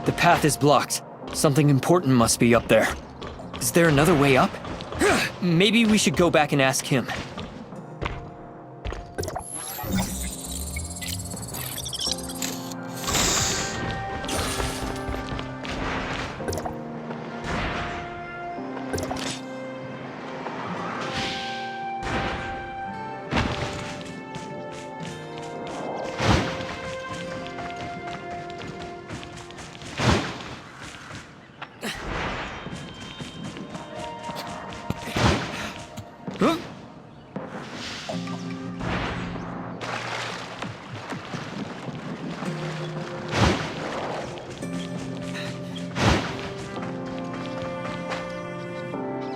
The path is blocked. Something important must be up there. Is there another way up? Maybe we should go back and ask him.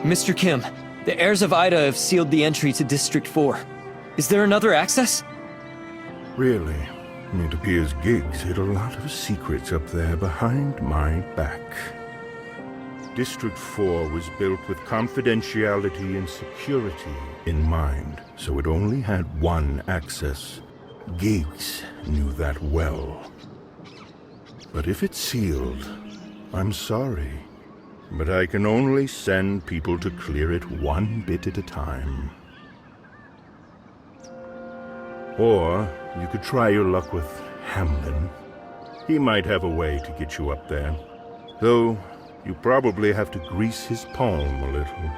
Mr. Kim, the heirs of Ida have sealed the entry to District 4. Is there another access? Really? It appears Giggs hid a lot of secrets up there behind my back. District 4 was built with confidentiality and security in mind, so it only had one access. Giggs knew that well. But if it's sealed, I'm sorry. But I can only send people to clear it one bit at a time. Or you could try your luck with Hamlin. He might have a way to get you up there. Though, you probably have to grease his palm a little.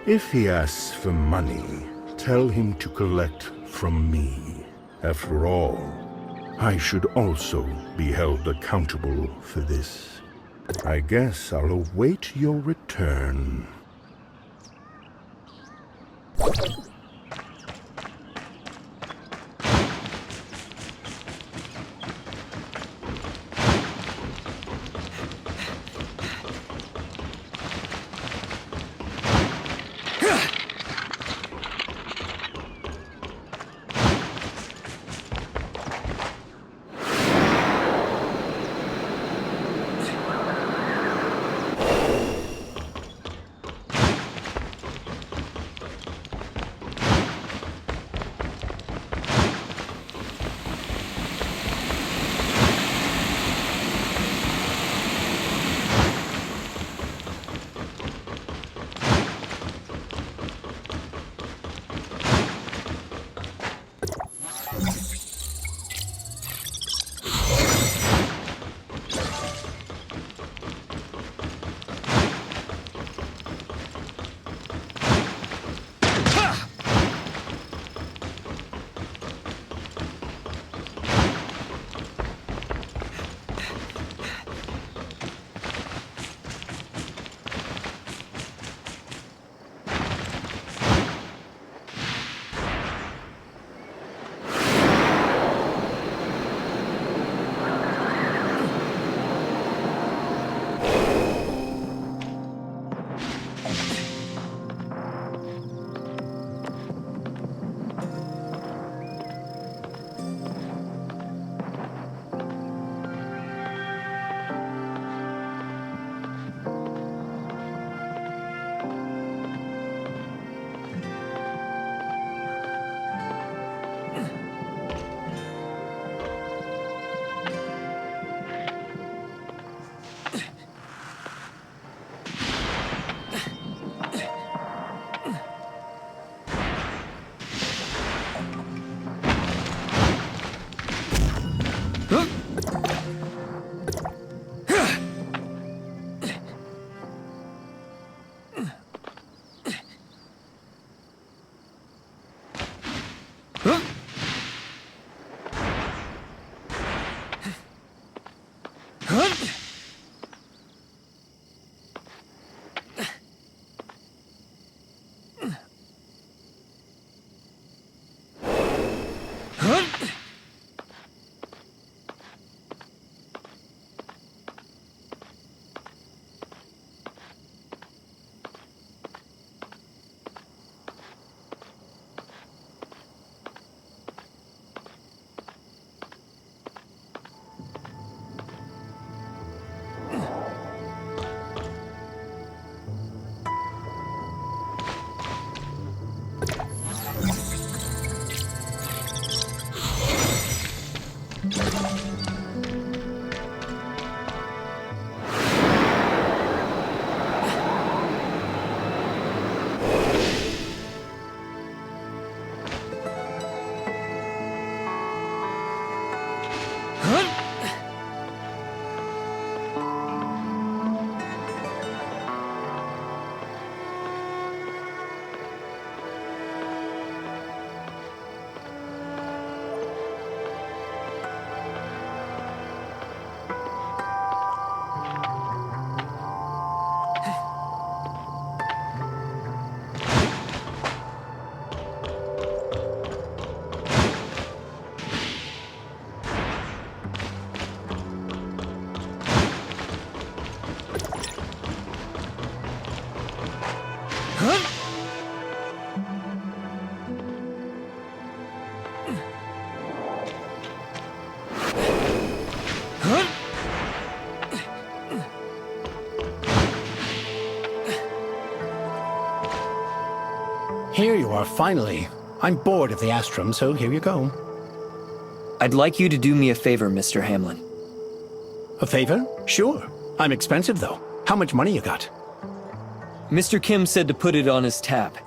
If he asks for money, tell him to collect from me. After all, I should also be held accountable for this. I guess I'll await your return. Here you are, finally. I'm bored of the Astrum, so here you go. I'd like you to do me a favor, Mr. Hamlin. A favor? Sure. I'm expensive, though. How much money you got? Mr. Kim said to put it on his tab.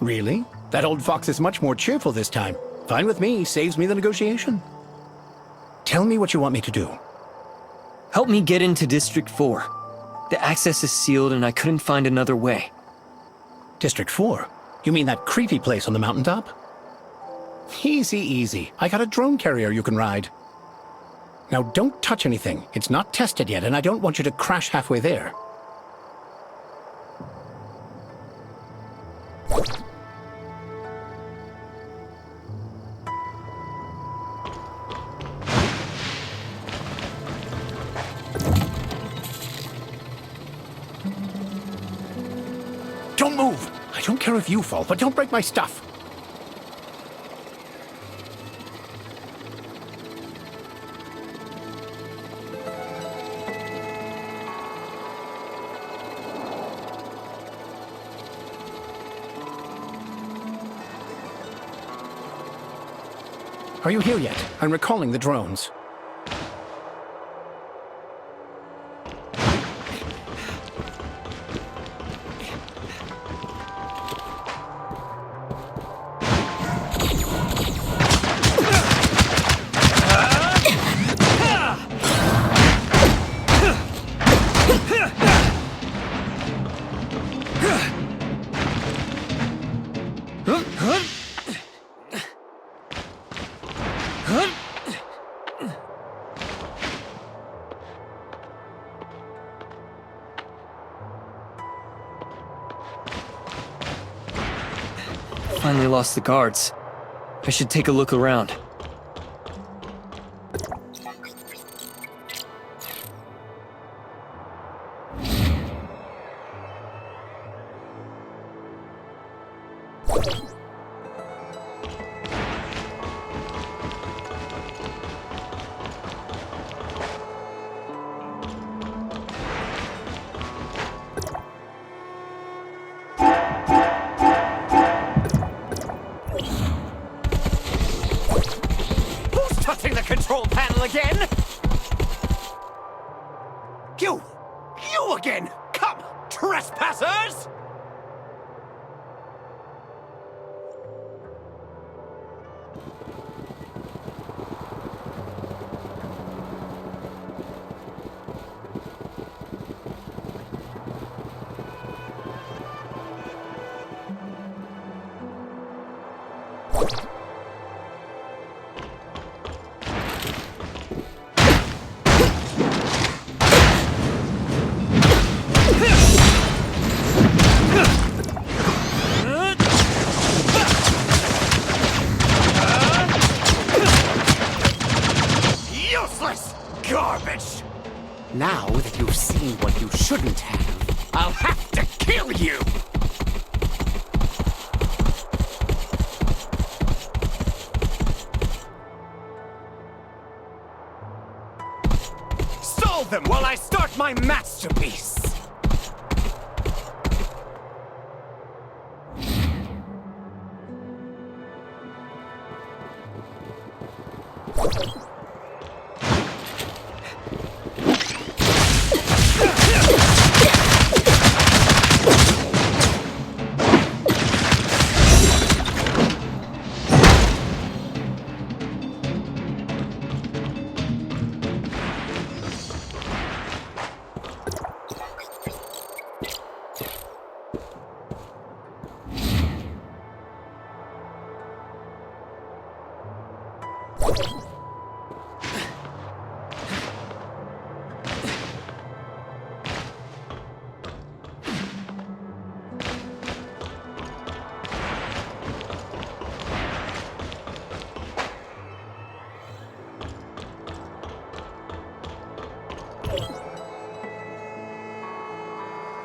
Really? That old fox is much more cheerful this time. Fine with me, saves me the negotiation. Tell me what you want me to do. Help me get into District 4. The access is sealed and I couldn't find another way. District 4? You mean that creepy place on the mountaintop? Easy, easy. I got a drone carrier you can ride. Now don't touch anything. It's not tested yet, and I don't want you to crash halfway there. Don't move! I don't care if you fall, but don't break my stuff. Are you here yet? I'm recalling the drones. Finally lost the guards. I should take a look around. Touching the control panel again? You again! Come, trespassers! Useless garbage! Now that you've seen what you shouldn't have, I'll have to kill you! Solve them while I start my masterpiece!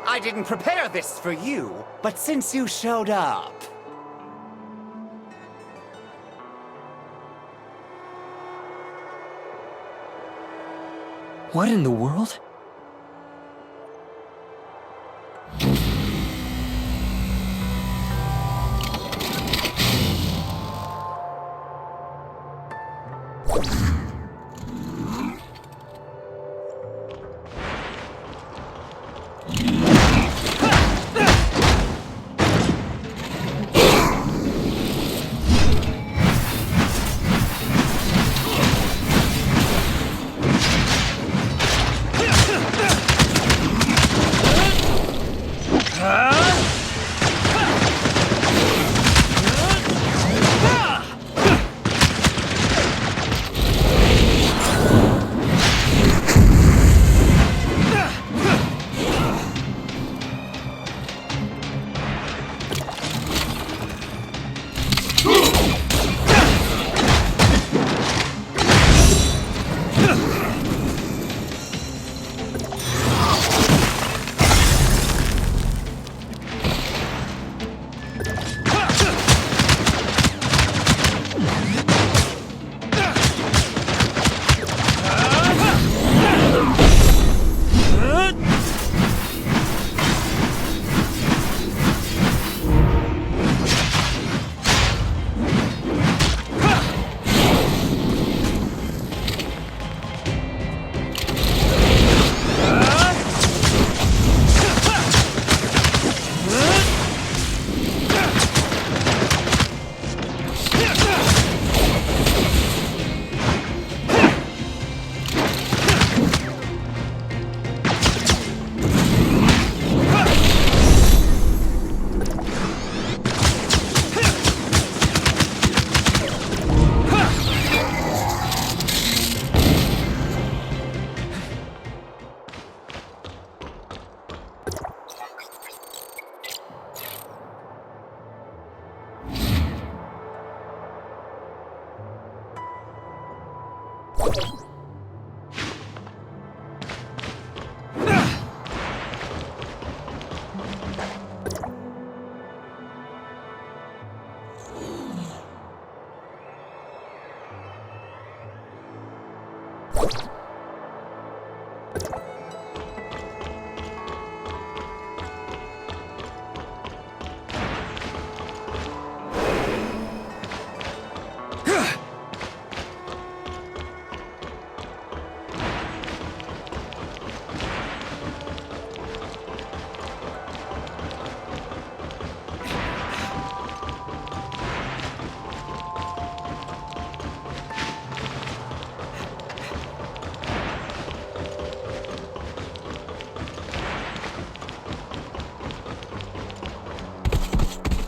I didn't prepare this for you, but since you showed up... What in the world?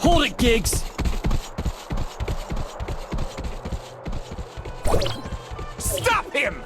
Hold it, Giggs! Stop him!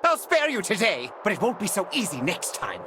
I'll spare you today, but it won't be so easy next time.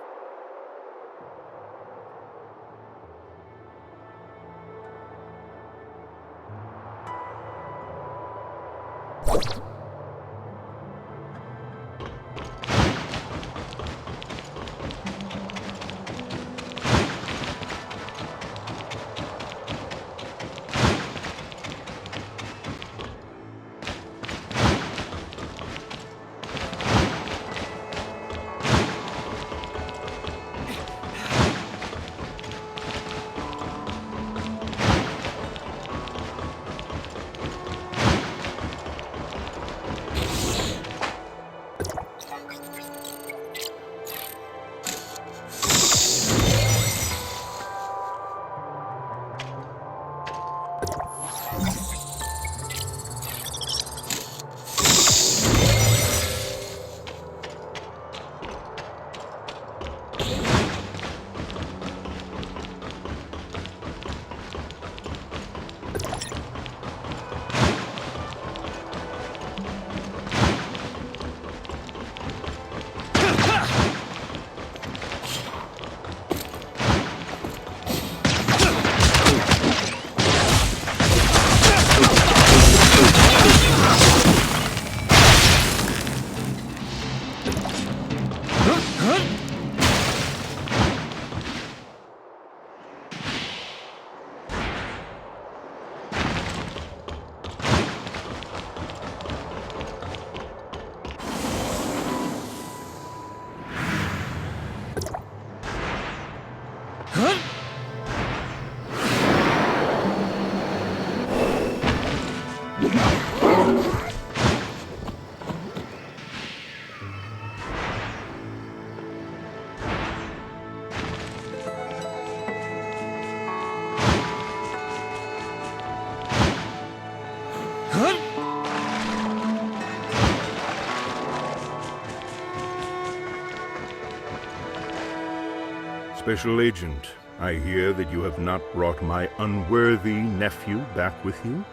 Special Agent, I hear that you have not brought my unworthy nephew back with you?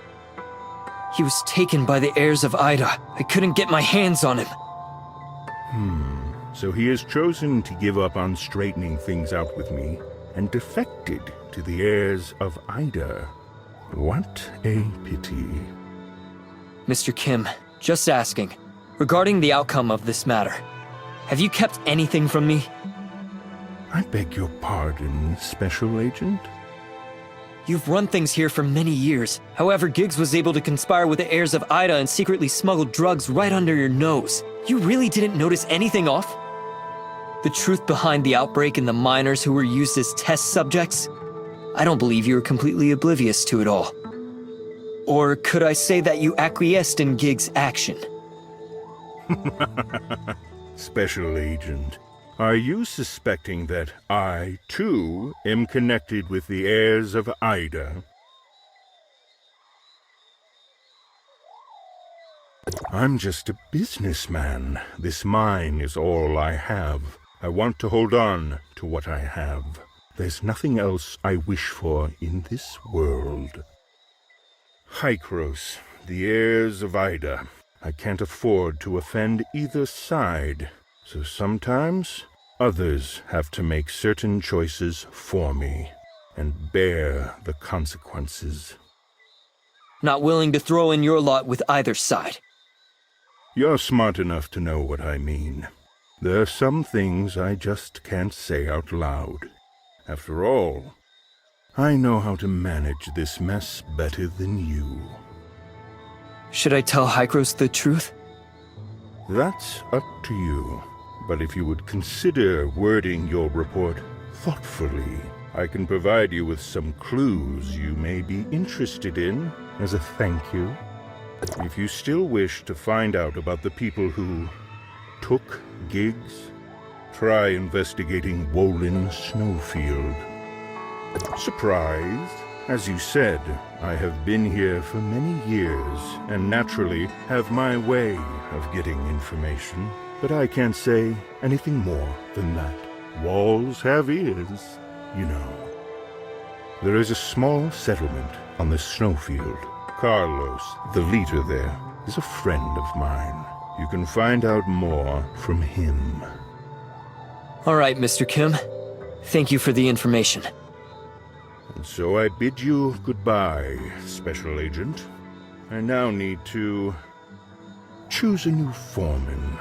He was taken by the heirs of Ida. I couldn't get my hands on him. So he has chosen to give up on straightening things out with me and defected to the heirs of Ida. What a pity. Mr. Kim, just asking. Regarding the outcome of this matter, have you kept anything from me? I beg your pardon, Special Agent? You've run things here for many years. However, Giggs was able to conspire with the heirs of Ida and secretly smuggle drugs right under your nose. You really didn't notice anything off? The truth behind the outbreak and the miners who were used as test subjects? I don't believe you were completely oblivious to it all. Or could I say that you acquiesced in Giggs' action? Special Agent, are you suspecting that I, too, am connected with the heirs of Ida? I'm just a businessman. This mine is all I have. I want to hold on to what I have. There's nothing else I wish for in this world. Hykros, the heirs of Ida. I can't afford to offend either side, so sometimes others have to make certain choices for me and bear the consequences. Not willing to throw in your lot with either side. You're smart enough to know what I mean. There are some things I just can't say out loud. After all, I know how to manage this mess better than you. Should I tell Hykros the truth? That's up to you. But if you would consider wording your report thoughtfully, I can provide you with some clues you may be interested in as a thank you. If you still wish to find out about the people who took Giggs, try investigating Wolin Snowfield. Surprised? As you said, I have been here for many years, and naturally have my way of getting information. But I can't say anything more than that. Walls have ears, you know. There is a small settlement on the snowfield. Carlos, the leader there, is a friend of mine. You can find out more from him. All right, Mr. Kim. Thank you for the information. And so I bid you goodbye, Special Agent. I now need to choose a new foreman.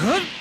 Huh?